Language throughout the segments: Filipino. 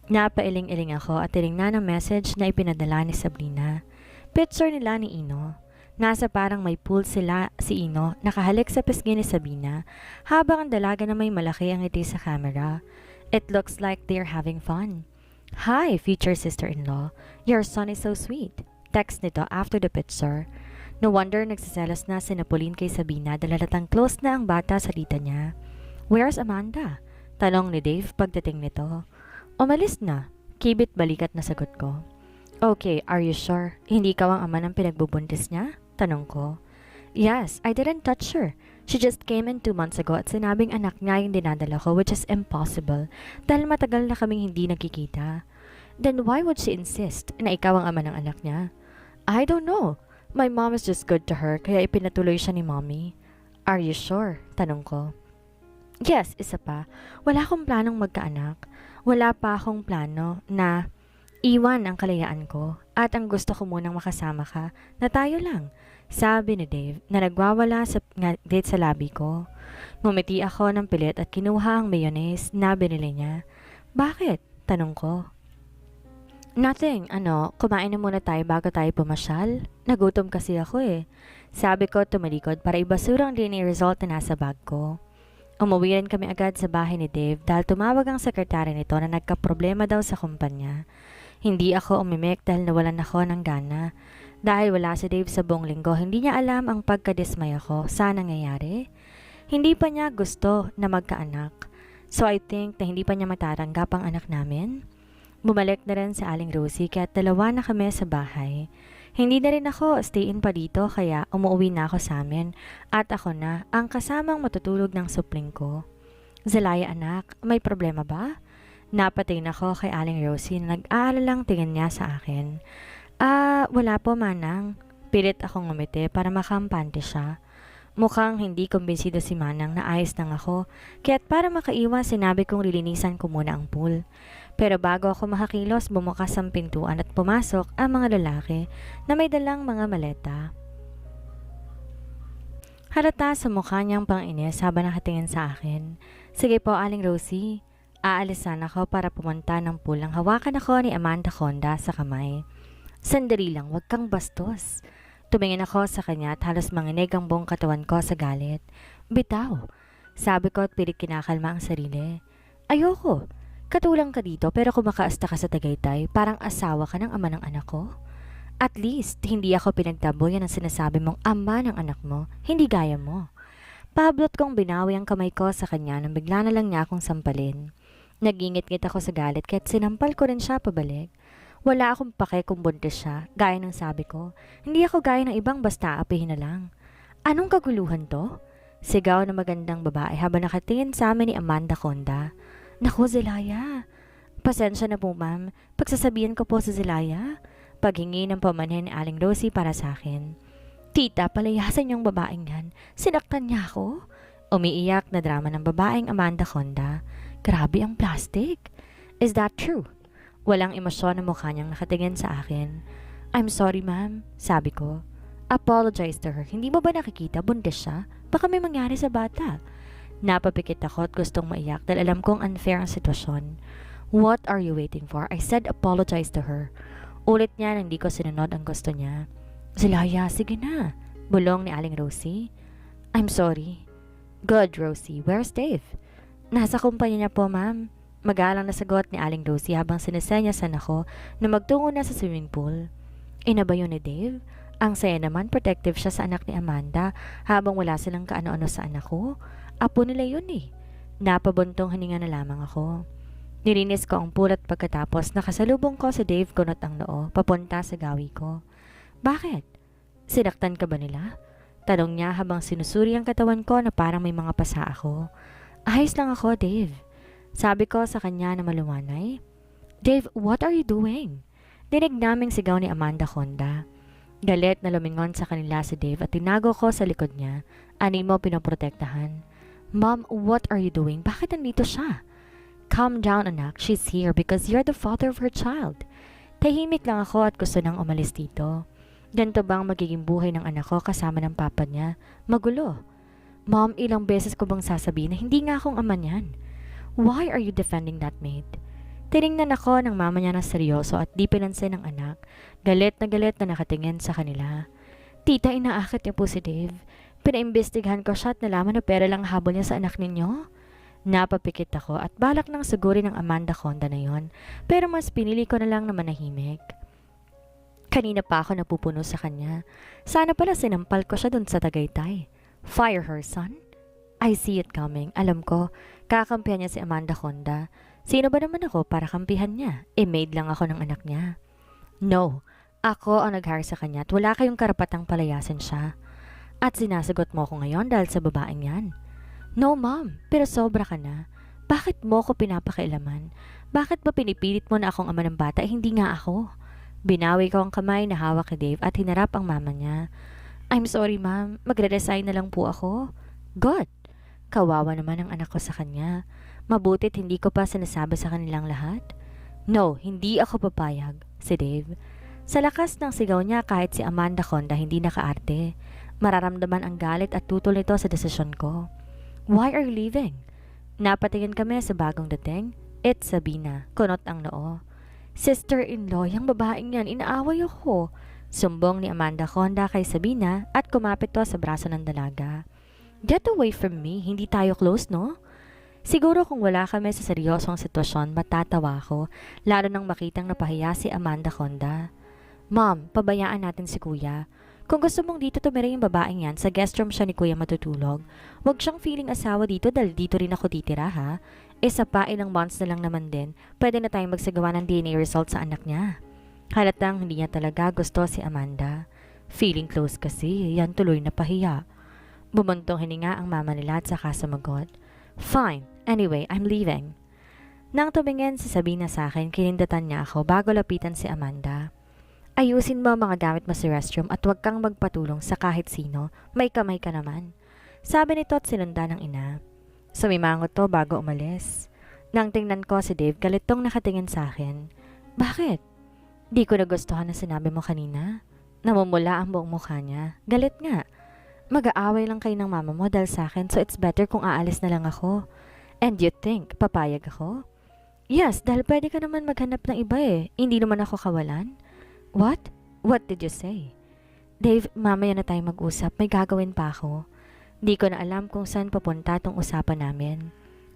Napailing-iling ako at tinignan ang message na ipinadala ni Sabrina. Picture nila ni Ino. Nasa parang may pool sila si Ino, nakahalik sa pisngi ni Sabina, habang ang dalaga na may malaki ang ngiti sa camera. It looks like they're having fun. Hi, future sister-in-law. Your son is so sweet. Text nito after the picture. No wonder nagsiselos na si Napoleon kay Sabina dahil halatang close na ang bata sa tita niya. Where's Amanda? Tanong ni Dave pagdating nito. Umalis na. Kibit balikat na sagot ko. Okay, are you sure? Hindi ikaw ang ama ng pinagbubuntis niya? Tanong ko. Yes, I didn't touch her. She just came in 2 months ago at sinabing anak niya yung dinadala ko, which is impossible dahil matagal na kaming hindi nagkikita. Then why would she insist na ikaw ang ama ng anak niya? I don't know. My mom is just good to her kaya ipinatuloy siya ni mommy. Are you sure? Tanong ko. Yes, isa pa. Wala akong planong magkaanak. Wala pa akong plano na iwan ang kalayaan ko at ang gusto ko munang makasama ka na tayo lang. Sabi ni Dave na nagwawala sa date sa labi ko. Ngumiti ako ng pilit at kinuha ang mayonnaise na binili niya. Bakit? Tanong ko. Nothing, kumain na muna tayo bago tayo pumasyal. Nagutom kasi ako eh. Sabi ko tumalikod para ibasura ang DNA result na nasa bag ko. Umuwi rin kami agad sa bahay ni Dave dahil tumawag ang sekretary nito na nagkaproblema daw sa kumpanya. Hindi ako umimik dahil nawalan ako ng gana. Dahil wala si Dave sa buong linggo, hindi niya alam ang pagkadismay ako sa nangyayari. Hindi pa niya gusto na magkaanak. So I think na hindi pa niya matatanggap ang anak namin. Bumalik na rin sa Aling Rosie kaya 2 na kami sa bahay. Hindi na rin ako stay in pa dito kaya umuwi na ako sa amin at ako na ang kasamang matutulog ng supling ko. Zelaya anak, may problema ba? Napatingin ako kay Aling Rosie na nag-aalalang tingin niya sa akin. Wala po manang. Pilit akong ngumiti para makampante siya. Mukhang hindi kumbinsido si Manang na ayos lang ako, kaya't para makaiwas sinabi kong lilinisan ko muna ang pool. Pero bago ako makakilos, bumukas ang pintuan at pumasok ang mga lalaki na may dalang mga maleta. Halata sa mukha niyang pang-inis habang nakatingin sa akin. Sige po, Aling Rosie. Aalisan ako para pumunta ng pool nang hawakan ako ni Amanda Conda sa kamay. Sandali lang, wag kang bastos. Tumingin ako sa kanya at halos manginig ang buong katawan ko sa galit. Bitaw, sabi ko at pilit kinakalma ang sarili. Ayoko, katulang ka dito pero kumakaasta ka sa Tagaytay, parang asawa ka ng ama ng anak ko. At least, hindi ako pinagtaboyan ang sinasabi mong ama ng anak mo, hindi gaya mo. Pablot kong binawi ang kamay ko sa kanya nang bigla na lang niya akong sampalin. Nagingit-ngit ako sa galit kaya't sinampal ko rin siya pabalik. Wala akong pake kung buntis siya, gaya ng sabi ko. Hindi ako gaya ng ibang basta apihin na lang. Anong kaguluhan to? Sigaw na magandang babae habang nakatingin sa amin ni Amanda Conda. Naku, Zelaya. Pasensya na po, ma'am. Pagsasabihan ko po sa Zelaya. Paghingi ng pamanhin ni Aling Rosie para sa akin. Tita, palayasan yung babaeng yan. Sinaktan niya ako. Umiiyak na drama ng babaeng Amanda Conda. Grabe ang plastic. Is that true? Walang emosyon na mukha niyang nakatingin sa akin. I'm sorry, ma'am, sabi ko. Apologize to her. Hindi mo ba nakikita buntis siya? Baka may mangyari sa bata. Napapikit ako at gustong maiyak dahil alam kong unfair ang sitwasyon. What are you waiting for? I said apologize to her. Ulit niya nang di ko sinunod ang gusto niya. Zelaya, sige na. Bulong ni Aling Rosie. I'm sorry. Good, Rosie. Where's Dave? Nasa kumpanya niya po, ma'am. Magalang na sagot ni Aling Rosie habang sinisenyasan ako na magtungo na sa swimming pool. Ina ba yun ni Dave? Ang saya naman, protective siya sa anak ni Amanda habang wala silang kaano-ano sa anak ko. Apo nila yun eh. Napabuntong hininga na lamang ako. Nilinis ko ang pool at pagkatapos nakasalubong ko si Dave kunot ang noo papunta sa gawi ko. Bakit? Sinaktan ka ba nila? Tanong niya habang sinusuri ang katawan ko na parang may mga pasa ako. Ayos lang ako, Dave. Sabi ko sa kanya na malumanay. Dave, what are you doing? Dinig naming sigaw ni Amanda Conda. Galit na lumingon sa kanila si Dave at tinago ko sa likod niya. Ani mo pinoprotektahan. Mom, what are you doing? Bakit nandito siya? Calm down, anak. She's here because you're the father of her child. Tahimik lang ako at gusto nang umalis dito. Ganito bang magiging buhay ng anak ko kasama ng papa niya? Magulo. Mom, ilang beses ko bang sasabihin na hindi nga akong ama niyan? Why are you defending that maid? Tiningnan ako ng mama niya na seryoso at di pinansin ng anak. Galit na nakatingin sa kanila. Tita, inaakit niya po si Dave. Pinaimbestigahan ko siya at nalaman na pera lang habol niya sa anak ninyo. Napapikit ako at balak nang sugurin ng Amanda Conda na yon, pero mas pinili ko na lang na manahimik. Kanina pa ako napupuno sa kanya. Sana pala sinampal ko siya dun sa Tagaytay. Fire her, son. I see it coming. Alam ko, kakampihan niya si Amanda Conda. Sino ba naman ako para kampihan niya? Maid lang ako ng anak niya. No, ako ang nag-hire sa kanya at wala kayong karapatang palayasin siya. At sinasagot mo ko ngayon dahil sa babaeng yan. No, ma'am, pero sobra ka na. Bakit mo ko pinapakailaman? Bakit ba pinipilit mo na akong ama ng bata? Hindi nga ako. Binawi ko ang kamay na hawak kay Dave at hinarap ang mama niya. I'm sorry, ma'am. Magre-resign na lang po ako. Good. Kawawa naman ang anak ko sa kanya. Mabutit hindi ko pa sinasabi sa kanilang lahat. No, hindi ako papayag, si Dave. Sa lakas ng sigaw niya kahit si Amanda Conda hindi nakaarte. Mararamdaman ang galit at tutol nito sa desisyon ko. Why are you leaving? Napatingin kami sa bagong dating. It's Sabina. Kunot ang noo. Sister-in-law, yung babaeng yan, inaaway ako. Sumbong ni Amanda Conda kay Sabina at kumapit to sa braso ng dalaga. Get away from me, hindi tayo close, no? Siguro kung wala kami sa seryosong sitwasyon, matatawa ako, lalo nang makitang napahiya si Amanda Conda. Mom, pabayaan natin si Kuya. Kung gusto mong dito tumira yung babaeng yan, sa guest room siya ni Kuya matutulog. Huwag siyang feeling asawa dito dahil dito rin ako titira, ha? Sa pa, ilang months na lang naman din, pwede na tayong magsagawa ng DNA result sa anak niya. Halatang hindi niya talaga gusto si Amanda. Feeling close kasi, yan tuloy na pahiya. Bumuntong hininga ang mama nila at saka sumagot. Fine. Anyway, I'm leaving. Nang tumingin si Sabina sa akin, kinindatan niya ako bago lapitan si Amanda. Ayusin mo ang mga gamit mo sa restroom at huwag kang magpatulong sa kahit sino. May kamay ka naman. Sabi nito at sinundan ng ina. Sumimangot to bago umalis. Nang tingnan ko si Dave, galitong nakatingin sa akin. Bakit? Di ko nagustuhan ang sinabi mo kanina. Namumula ang buong mukha niya. Galit nga. Mag-aaway lang kayo ng mama mo dahil sa akin, so it's better kung aalis na lang ako. And you think, papayag ako? Yes, dahil pwede ka naman maghanap ng iba eh. Hindi naman ako kawalan. What? What did you say? Dave, mamaya na tayo mag-usap. May gagawin pa ako. Di ko na alam kung saan papunta tong usapan namin.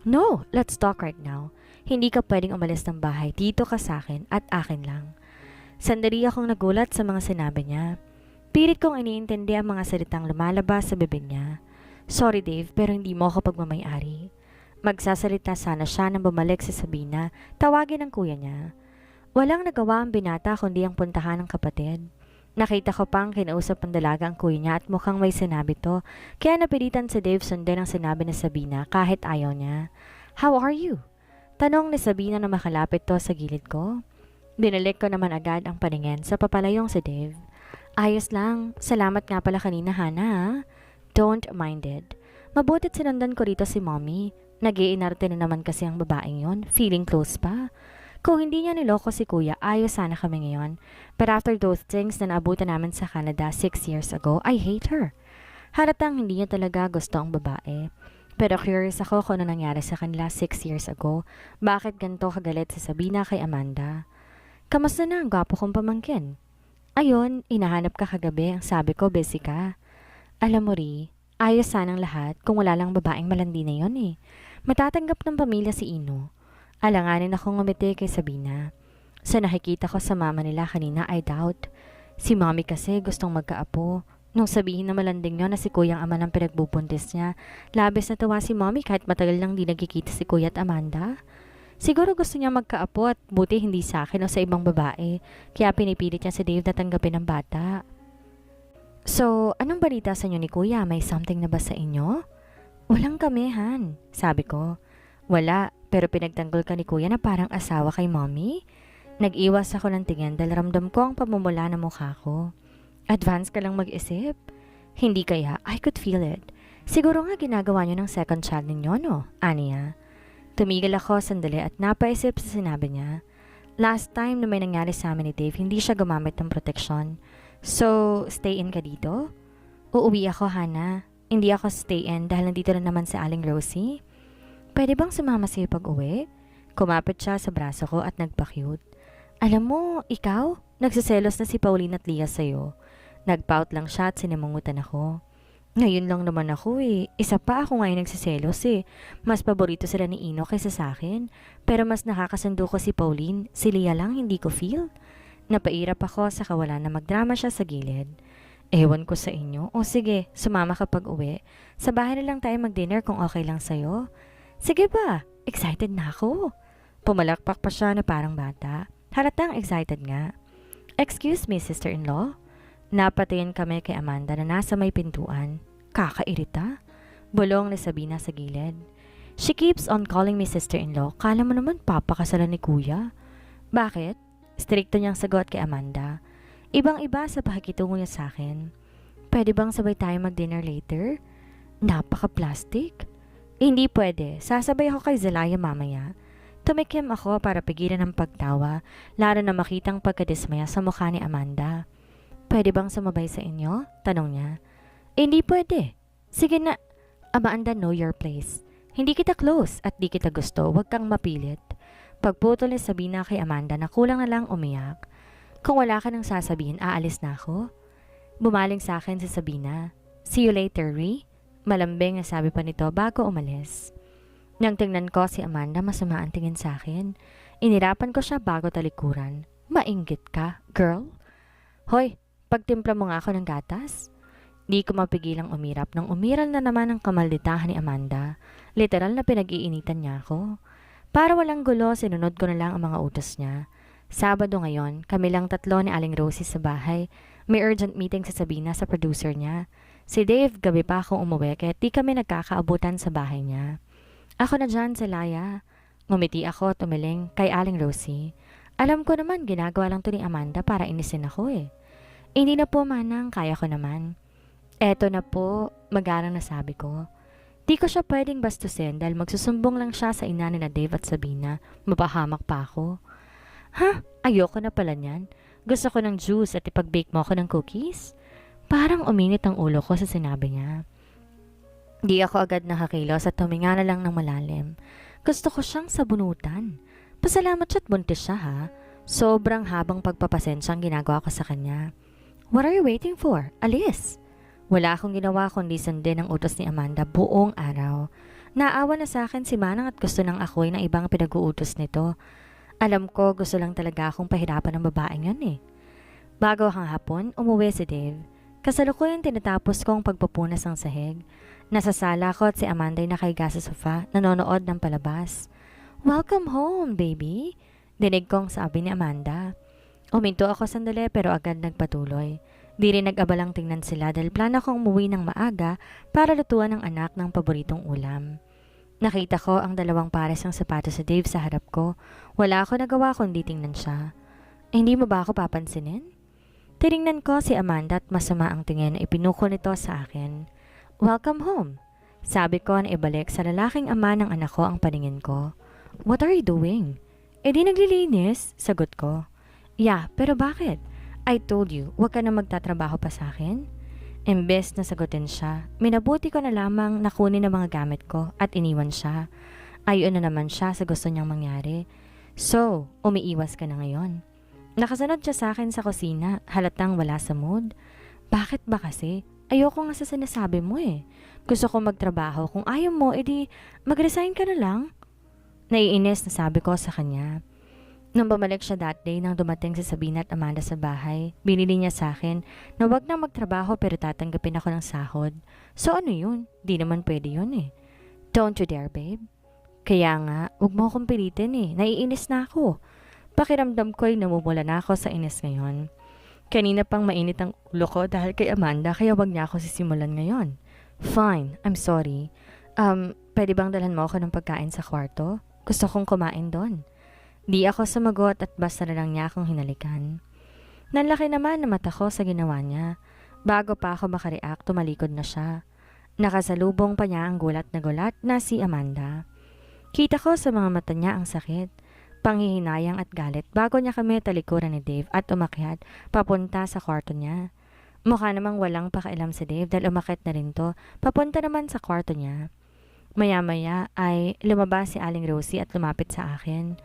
No, let's talk right now. Hindi ka pwedeng umalis ng bahay. Dito ka sa akin at akin lang. Sandali akong nagulat sa mga sinabi niya. Pilit kong iniintindi ang mga salitang lumalabas sa bibig niya. Sorry Dave, pero hindi mo ako pagmamayari. Magsasalita sana siya nang bumalik si Sabina, tawagin ang kuya niya. Walang nagawa ang binata kundi ang puntahan ng kapatid. Nakita ko pang kinausap ng dalaga ang kuya niya at mukhang may sinabi to, kaya napilitan si Dave sundin ang sinabi ni Sabina kahit ayaw niya. How are you? Tanong ni Sabina na makalapit to sa gilid ko. Binalik ko naman agad ang paningin sa papalayong si Dave. Ayos lang, salamat nga pala kanina Hana ha? Don't mind it. Mabutit sinundan ko rito si mommy. Nag-iinarte na naman kasi ang babaeng yon, feeling close pa. Kung hindi niya niloko si kuya, ayos sana kami ngayon. But after those things na naabutan namin sa Canada 6 years ago, I hate her. Halatang hindi niya talaga gusto ang babae. Pero curious ako kung ano nangyari sa kanila 6 years ago. Bakit ganito kagalit si Sabina kay Amanda? Kamusta na ang gwapo kong pamangkin? Ayun, inahanap ka kagabi. Ang sabi ko, busy ka. Alam mo Ri, ayos sanang lahat kung wala lang babaeng malandi na yon eh. Matatanggap ng pamilya si Ino. Alanganin akong ngumiti kay Sabina. Sa nakikita ko sa mama nila kanina, I doubt. Si mommy kasi gustong magkaapo. Nung sabihin na malanding yun na si kuyang ama ng pinagbubuntis niya, labis na tawa si mommy kahit matagal lang di nagkikita si kuya at Amanda. Siguro gusto niya magkaapo at buti hindi sa akin o sa ibang babae, kaya pinipilit niya si Dave na tanggapin ang bata. So, anong balita sa inyo ni kuya? May something na ba sa inyo? Walang kamihan, sabi ko. Wala, pero pinagtanggol ka ni kuya na parang asawa kay mommy? Nag-iwas ako ng tingin dahil ramdam ko ang pamumula ng mukha ko. Advance ka lang mag-isip? Hindi kaya, I could feel it. Siguro nga ginagawa niyo ng second child ninyo, no? Aniya. Tumigil ako sandali at napaisip sa sinabi niya. Last time na may nangyari sa amin ni Dave, hindi siya gumamit ng protection. So, stay in ka dito? Uuwi ako, Hana. Hindi ako stay in dahil nandito na naman si Aling Rosie. Pwede bang sumama sa'yo pag-uwi? Kumapit siya sa braso ko at nagpa-cute. Alam mo, ikaw? Nagsiselos na si Pauline at Leah sa'yo. Nagpout lang siya at sinimungutan ako. Ngayon lang naman ako eh. Isa pa ako ngayon nagsiselos eh. Mas paborito sila ni Ino kaysa sa akin. Pero mas nakakasundo ko si Pauline. Si Leah lang hindi ko feel. Napairap ako sa kawalan na magdrama siya sa gilid. Ewan ko sa inyo. O sige, sumama ka pag uwi. Sa bahay na lang tayo mag-dinner kung okay lang sa'yo. Sige ba? Excited na ako. Pumalakpak pa siya na parang bata. Halatang excited nga. Excuse me, sister-in-law. Napatayin kami kay Amanda na nasa may pintuan. Kakairita. Bulong ni Sabina sa gilid. She keeps on calling me sister-in-law. Kala mo naman papakasalan ni kuya. Bakit? Strikto niyang sagot kay Amanda. Ibang-iba sa pakikitungo niya sa akin. Pwede bang sabay tayo mag-dinner later? Napaka-plastic. Hindi pwede. Sasabay ako kay Zelaya mamaya. Tumikim ako para pigilan ang pagtawa, lalo na makitang pagkadismaya sa mukha ni Amanda. Pwede bang sumabay sa inyo? Tanong niya. Hindi pwede. Sige na. Amanda, know your place. Hindi kita close at di kita gusto. Huwag kang mapilit. Pagputol ni Sabina kay Amanda na kulang na lang umiyak. Kung wala ka nang sasabihin, aalis na ako. Bumaling sa akin si Sabina. See you later, Ree. Malambing na sabi pa nito bago umalis. Nang tingnan ko si Amanda, masama ang tingin sa akin. Inirapan ko siya bago talikuran. Mainggit ka, girl? Hoy, pagtimpla mo nga ako ng gatas. Di ko mapigilang umirap nang umiral na naman ang kamalditahan ni Amanda. Literal na pinag-iinitan niya ako. Para walang gulo, sinunod ko na lang ang mga utos niya. Sabado ngayon, kami lang tatlo ni Aling Rosie sa bahay. May urgent meeting sa Sabina sa producer niya. Si Dave, gabi pa akong umuwi kaya di kami nagkakaabutan sa bahay niya. Ako na dyan, Zelaya. Ngumiti ako at umiling kay Aling Rosie. Alam ko naman, ginagawa lang to ni Amanda para inisin ako eh. Hindi na po manang, kaya ko naman. Eto na po, magarang nasabi ko. Di ko siya pwedeng bastusin dahil magsusumbong lang siya sa ina ni na Dave at Sabina. Mapahamak pa ako. Ha? Ayoko na pala niyan. Gusto ko ng juice at ipag-bake mo ako ng cookies? Parang uminit ang ulo ko sa sinabi niya. Di ako agad nakakilos at huminga na lang ng malalim. Gusto ko siyang sabunutan. Pasalamat siya't buntis siya ha. Sobrang habang pagpapasensyang ginagawa ko sa kanya. What are you waiting for? Alis! Wala akong ginawa kundi sundin ang utos ni Amanda buong araw. Naawa na sa akin si Manang at gusto nang ako'y ng ibang pinag-uutos nito. Alam ko gusto lang talaga akong pahirapan ng babaeng yun eh. Bago ang hapon, umuwi si Dave. Kasalukuyan tinatapos kong pagpupunas ng sahig. Nasa sala ko at si Amanda ay nakahiga sa sofa, nanonood ng palabas. Welcome home, baby! Dinig kong sabi ni Amanda. Uminto ako sandali pero agad nagpatuloy. Di rin nag-abalang tingnan sila dahil plano kong umuwi ng maaga para lutuan ng anak ng paboritong ulam. Nakita ko ang dalawang pares ng sapatos sa Dave sa harap ko. Wala ako nagawa kundi tingnan siya. Hindi mo ba ako papansinin? Tiningnan ko si Amanda at masama ang tingin na ipinuko nito sa akin. Welcome home. Sabi ko na ibalik sa lalaking ama ng anak ko ang paningin ko. What are you doing? Eh di naglilinis, sagot ko. Yeah, pero bakit? I told you, huwag ka na magtatrabaho pa sa akin. Imbes na sagutin siya, minabuti ko na lamang nakunin ang mga gamit ko at iniwan siya. Ayon na naman siya sa gusto niyang mangyari. So, umiiwas ka na ngayon. Nakasunod siya sa akin sa kusina, halatang wala sa mood. Bakit ba kasi? Ayoko nga sa sinasabi mo eh. Gusto ko magtrabaho. Kung ayaw mo, edi mag-resign ka na lang. Naiinis na sabi ko sa kanya. Nung bumalik siya that day nang dumating si Sabina at Amanda sa bahay, binili niya sa akin na wag na magtrabaho pero tatanggapin ako ng sahod. So ano yun? Di naman pwede yun eh. Don't you dare, babe. Kaya nga, wag mo akong pilitin eh. Naiinis na ako. Pakiramdam ko ay namumula na ako sa inis ngayon. Kanina pang mainit ang ulo ko dahil kay Amanda kaya wag niya ako sisimulan ngayon. Fine, I'm sorry. Pwede bang dalhan mo ako ng pagkain sa kwarto? Gusto kong kumain doon. Di ako sumagot at basta na lang niya akong hinalikan. Nanlaki naman na mata ko sa ginawa niya. Bago pa ako makareact, tumalikod na siya. Nakasalubong pa niya ang gulat na si Amanda. Kita ko sa mga mata niya ang sakit, panghihinayang at galit bago niya kami talikuran ni Dave at umakyat papunta sa kwarto niya. Mukha namang walang pakialam si Dave dahil umakyat na rin to, papunta naman sa kwarto niya. Maya-maya ay lumabas si Aling Rosie at lumapit sa akin.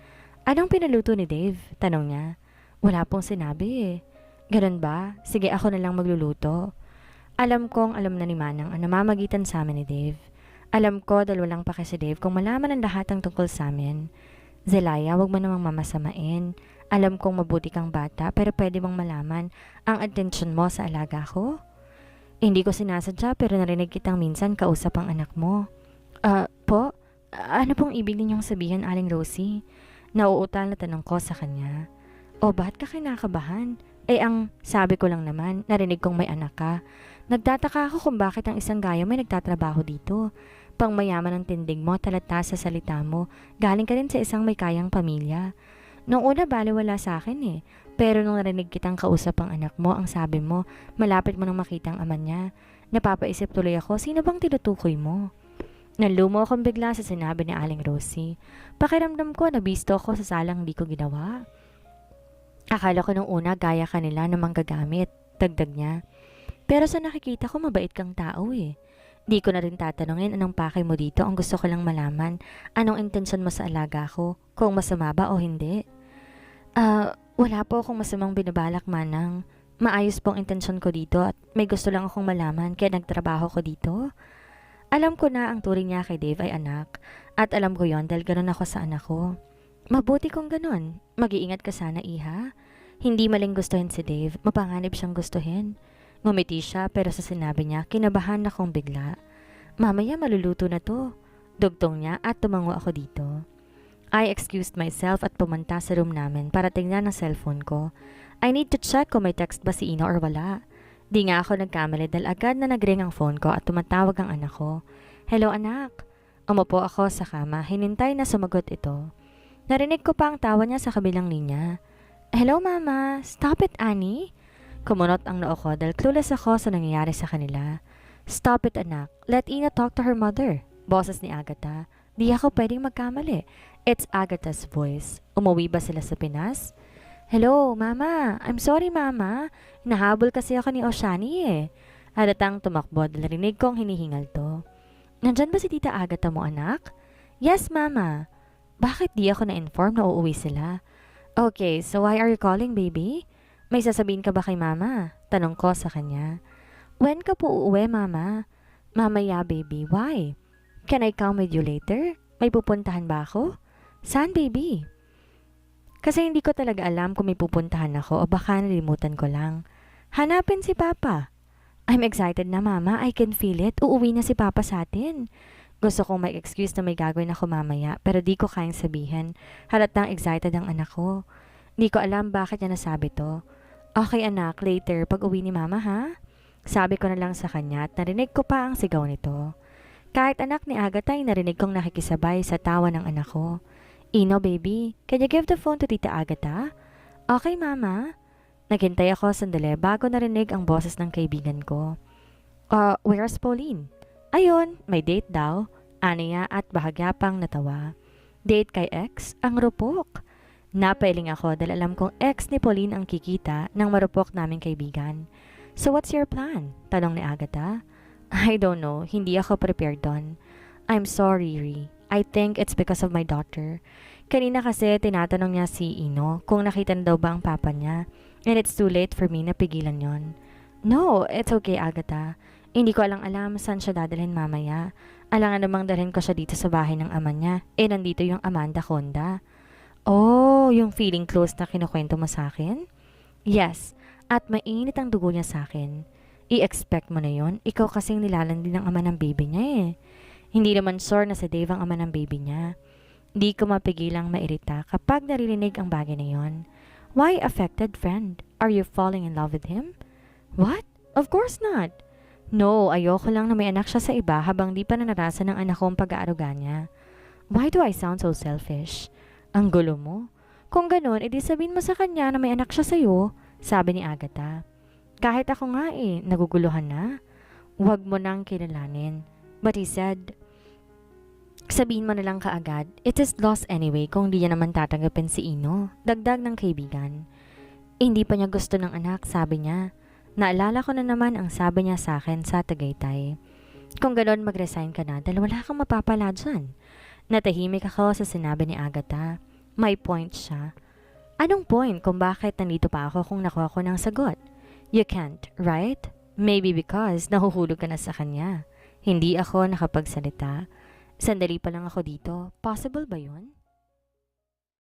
Anong pinaluto ni Dave? Tanong niya. Wala pong sinabi eh. Ganun ba? Sige, ako na lang magluluto. Alam kong alam na ni Manang ang namamagitan sa amin ni Dave. Alam ko dahil walang pake si Dave kung malaman ang lahat ng tungkol sa amin. Zelaya, wag mo namang mamasamain. Alam kong mabuti kang bata pero pwede bang malaman ang atensyon mo sa alaga ko? Hindi ko sinasadya pero narinig kitang minsan kausap ang anak mo. Po? Ano pong ibig ninyong sabihin, Aling Rosie? Nauutal na tanong ko sa kanya. O ba't ka kinakabahan? Ang sabi ko lang naman, narinig kong may anak ka. Nagtataka ako kung bakit ang isang gaya may nagtatrabaho dito. Pangmayaman ang tindig mo, talata sa salita mo. Galing ka rin sa isang may kayang pamilya. Noong una baliwala sa akin eh. Pero nung narinig kitang kausap ang anak mo, ang sabi mo, malapit mo nang makita ang ama niya. Napapaisip tuloy ako, sino bang tinutukoy mo? Nalumo akong bigla sa sinabi ni Aling Rosie. Pakiramdam ko, nabisto ako sa salang di ko ginawa. Akala ko nung una gaya ka nila na manggagamit, dagdag niya. Pero sa nakikita ko mabait kang tao eh. Di ko na rin tatanungin anong pakay mo dito, ang gusto ko lang malaman. Anong intensyon mo sa alaga ko, kung masama ba o hindi? Wala po akong masamang binabalak, Manang. Maayos pong intensyon ko dito at may gusto lang akong malaman kaya nagtrabaho ko dito. Alam ko na ang turing niya kay Dave ay anak at alam ko yon dahil ganun ako sa anak ko. Mabuti kung ganun. Mag-iingat ka sana, iha. Hindi maling gustuhin si Dave, mapanganib siyang gustuhin. Ngumiti siya pero sa sinabi niya, kinabahan akong bigla. Mamaya maluluto na to. Dugtong niya at tumango ako dito. I excused myself at pumunta sa room namin para tingnan ang cellphone ko. I need to check kung may text ba si Ino or wala. Di nga ako nagkamali dahil agad na nagring ang phone ko at tumatawag ang anak ko. Hello anak. Umupo ako sa kama, hinintay na sumagot ito. Narinig ko pa ang tawa niya sa kabilang linya. Hello mama, stop it Annie. Kumunot ang noo ko dahil clueless ako sa nangyayari sa kanila. Stop it anak, let Ina talk to her mother. Boses ni Agatha. Di ako pwedeng magkamali. It's Agatha's voice. Umuwi ba sila sa Pinas? Hello, Mama. I'm sorry, Mama. Nahabol kasi ako ni Oshani eh. Halatang tumakbo dahil rinig kong hinihingal to. Nandyan ba si Tita Agatha mo, anak? Yes, Mama. Bakit di ako na-inform na uuwi sila? Okay, so why are you calling, baby? May sasabihin ka ba kay Mama? Tanong ko sa kanya. When ka po uuwi, Mama? Mamaya, baby. Why? Can I come with you later? May pupuntahan ba ako? Saan, baby? Kasi hindi ko talaga alam kung may pupuntahan ako o baka nalimutan ko lang. Hanapin si Papa. I'm excited na, Mama. I can feel it. Uuwi na si Papa sa atin. Gusto kong may excuse na may gagawin ako mamaya pero di ko kayang sabihin. Halatang excited ang anak ko. Di ko alam bakit niya nasabi to. Okay anak, later pag uwi ni Mama ha? Sabi ko na lang sa kanya at narinig ko pa ang sigaw nito. Kahit anak ni Agatha ay narinig kong nakikisabay sa tawa ng anak ko. Ino baby, can you give the phone to Tita Agatha? Okay Mama. Naghintay ako sandali bago narinig ang boses ng kaibigan ko. Where's Pauline? Ayun, may date daw. Aniya at bahagya pang natawa. Date kay ex? Ang rupok. Napailing ako dahil alam kong ex ni Pauline ang kikita ng marupok naming kaibigan. So what's your plan? Tanong ni Agatha. I don't know, hindi ako prepared doon. I'm sorry, Ri. I think it's because of my daughter. Kanina kasi tinatanong niya si Ino kung nakita na daw ba ang papa niya. And it's too late for me na pigilan yon. No, it's okay, Agatha. Hindi ko alam saan siya dadalhin mamaya. Alangan namang dalhin ko siya dito sa bahay ng ama niya. Nandito yung Amanda Conda. Oh, yung feeling close na kinukwento mo sa akin? Yes, at mainit ang dugo niya sa akin. I-expect mo na yon. Ikaw kasing nilalandi ng ama ng baby niya eh. Hindi naman sure na si Dave ang ama ng baby niya. Di ko mapigilang mairita kapag naririnig ang bagay na yon. Why affected friend? Are you falling in love with him? What? Of course not. No, ayoko lang na may anak siya sa iba habang di pa nanarasan ng anak ko ang pag-aaruga niya. Why do I sound so selfish? Ang gulo mo. Kung ganun, edi sabihin mo sa kanya na may anak siya sa'yo, sabi ni Agatha. Kahit ako nga naguguluhan na. Huwag mo nang kilalanin. But he said, sabihin mo na lang kaagad, it is lost anyway kung di niya naman tatanggapin si Ino. Dagdag ng kaibigan. Hindi pa niya gusto ng anak, sabi niya. Naalala ko na naman ang sabi niya sa akin sa Tagaytay. Kung gano'n, mag-resign ka na dahil wala kang mapapala dyan. Natahimik ako sa sinabi ni Agatha. May point siya. Anong point kung bakit nandito pa ako kung nakuha ko ng sagot? You can't, right? Maybe because nahuhulog ka na sa kanya. Hindi ako nakapagsalita. Sandali pa lang ako dito. Possible ba yun?